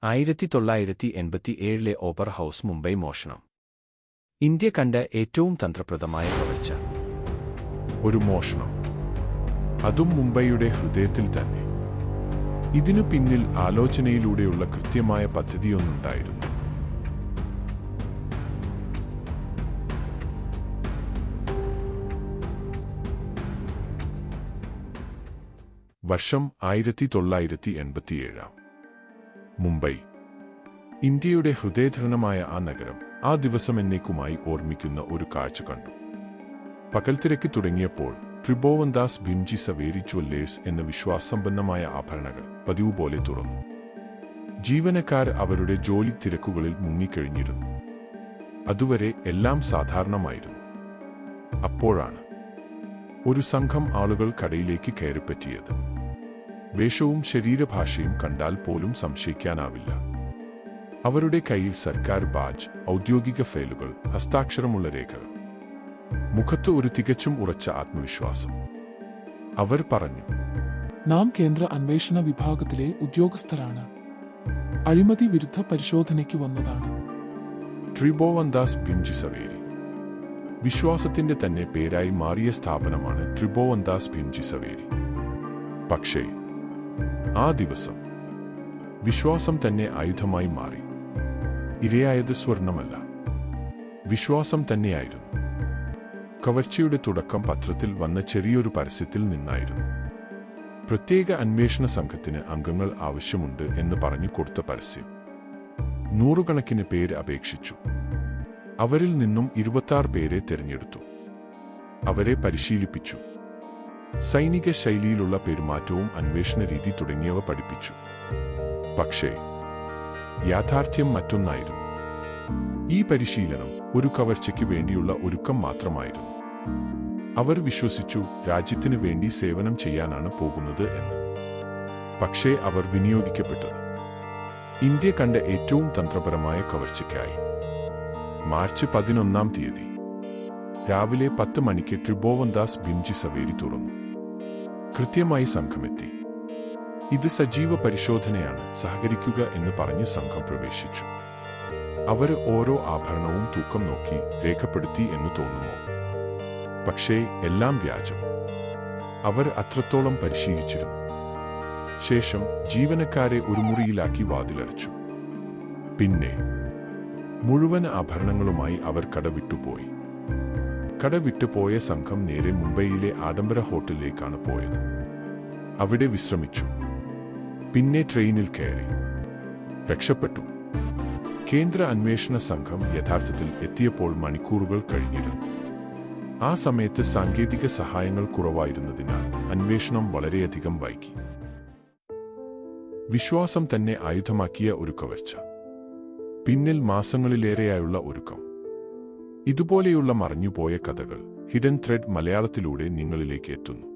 1987 ഓപ്പർ house Mumbai മോഷണം. India കണ്ട ഏറ്റവും തന്ത്രപ്രദമായ കവർച്ച. ഒരു മോഷണം, അതും മുംബൈയുടെ ഹൃദയത്തിൽ തന്നെ. ഇതിനു പിന്നിൽ ആലോചനയിലൂടെയുള്ള കൃത്യമായ പദ്ധതിയൊന്നുണ്ടായിരുന്നു. വർഷം 1987. മുംബൈ, ഇന്ത്യയുടെ ഹൃദയധരണമായ ആ നഗരം ആ ദിവസം എന്നേക്കുമായി ഓർമ്മിക്കുന്ന ഒരു കാഴ്ച കണ്ടു. പകൽത്തിരക്ക് തുടങ്ങിയപ്പോൾ ത്രിഭുവൻദാസ് ഭീംജി സവേരി ജ്വല്ലേഴ്സ് എന്ന വിശ്വാസസമ്പന്നമായ ആഭരണങ്ങൾ പതിവ് പോലെ തുറന്നു. ജീവനക്കാർ അവരുടെ ജോലി തിരക്കുകളിൽ മുങ്ങിക്കഴിഞ്ഞിരുന്നു. അതുവരെ എല്ലാം സാധാരണമായിരുന്നു. അപ്പോഴാണ് ഒരു സംഘം ആളുകൾ കടയിലേക്ക് കയറിപ്പറ്റിയത്. വേഷവും ശരീരഭാഷയും കണ്ടാൽ പോലും സംശയിക്കാനാവില്ല. അവരുടെ കയ്യിൽ സർക്കാർ ബാഡ്ജ്, ഔദ്യോഗിക ഫയലുകൾ, ഹസ്താക്ഷരമുള്ള രേഖകൾ. മുഖത്ത് ഒരു തികച്ചും ഉറച്ച ആത്മവിശ്വാസം. അവർ പറഞ്ഞു, നാം കേന്ദ്ര അന്വേഷണ വിഭാഗത്തിലെ ഉദ്യോഗസ്ഥരാണ്. അഴിമതി വിരുദ്ധ പരിശോധനയ്ക്ക് വന്നതാണ്. ത്രിഭുവൻദാസ് ഭീംജി സവേരി. വിശ്വാസത്തിന്റെ തന്നെ പേരായി മാറിയ സ്ഥാപനമാണ് ത്രിഭുവൻദാസ് ഭീംജി സവേരി. പക്ഷേ ആ ദിവസം വിശ്വാസം തന്നെ ആയുധമായി മാറി. ഇരയായത് സ്വർണമല്ല, വിശ്വാസം തന്നെയായിരുന്നു. കവർച്ചയുടെ തുടക്കം പത്രത്തിൽ വന്ന ചെറിയൊരു പരസ്യത്തിൽ നിന്നായിരുന്നു. പ്രത്യേക അന്വേഷണ സംഘത്തിന് അംഗങ്ങൾ ആവശ്യമുണ്ട് എന്ന് പറഞ്ഞു കൊടുത്ത പരസ്യം. നൂറുകണക്കിന് പേര് അപേക്ഷിച്ചു. അവരിൽ നിന്നും 26 പേരെ തിരഞ്ഞെടുത്തു. അവരെ പരിശീലിപ്പിച്ചു. സൈനിക ശൈലിയിലുള്ള പെരുമാറ്റവും അന്വേഷണ രീതി തുടങ്ങിയവ പഠിപ്പിച്ചു. പക്ഷേ യാഥാർത്ഥ്യം മറ്റൊന്നായിരുന്നു. ഈ പരിശീലനം ഒരു കവർച്ചയ്ക്ക് വേണ്ടിയുള്ള ഒരുക്കം മാത്രമായിരുന്നു. അവർ വിശ്വസിച്ചു രാജ്യത്തിനു വേണ്ടി സേവനം ചെയ്യാനാണ് പോകുന്നത് എന്ന്. പക്ഷേ അവർ വിനിയോഗിക്കപ്പെട്ടത് ഇന്ത്യ കണ്ട ഏറ്റവും തന്ത്രപരമായ കവർച്ചയ്ക്കായി. മാർച്ച് 11 രാവിലെ 10 മണിക്ക് ത്രിഭുവൻദാസ് ഭീംജി സവേരി തുറന്നു. കൃത്യമായി സംഘമെത്തി. ഇത് സജീവ പരിശോധനയാണ്, സഹകരിക്കുക എന്ന് പറഞ്ഞ് സംഘം പ്രവേശിച്ചു. അവർ ഓരോ ആഭരണവും തൂക്കം നോക്കി രേഖപ്പെടുത്തി എന്ന് തോന്നുമോ? പക്ഷേ എല്ലാം വ്യാജം. അവർ അത്രത്തോളം പരിശീലിച്ചിരുന്നു. ശേഷം ജീവനക്കാരെ ഒരു മുറിയിലാക്കി വാതിലടച്ചു. പിന്നെ മുഴുവൻ ആഭരണങ്ങളുമായി അവർ കട വിട്ടുപോയി. കട വിട്ടുപോയ സംഘം നേരെ മുംബൈയിലെ ആഡംബര ഹോട്ടലിലേക്കാണ് പോയത്. അവിടെ വിശ്രമിച്ചു. പിന്നെ ട്രെയിനിൽ കയറി. രക്ഷപ്പെട്ടു. കേന്ദ്ര അന്വേഷണ സംഘം യഥാർത്ഥത്തിൽ എത്തിയപ്പോൾ മണിക്കൂറുകൾ കഴിഞ്ഞിരുന്നു. ആ സമയത്ത് സാങ്കേതിക സഹായങ്ങൾ കുറവായിരുന്നതിനാൽ അന്വേഷണം വളരെയധികം വൈകി. വിശ്വാസം തന്നെ ആയുധമാക്കിയ ഒരു കവർച്ച. പിന്നിൽ മാസങ്ങളിലേറെയായുള്ള ഒരുക്കം. ഇതുപോലെയുള്ള മറഞ്ഞുപോയ കഥകൾ ഹിഡൻ ത്രെഡ് മലയാളത്തിലൂടെ നിങ്ങളിലേക്ക് എത്തുന്നു.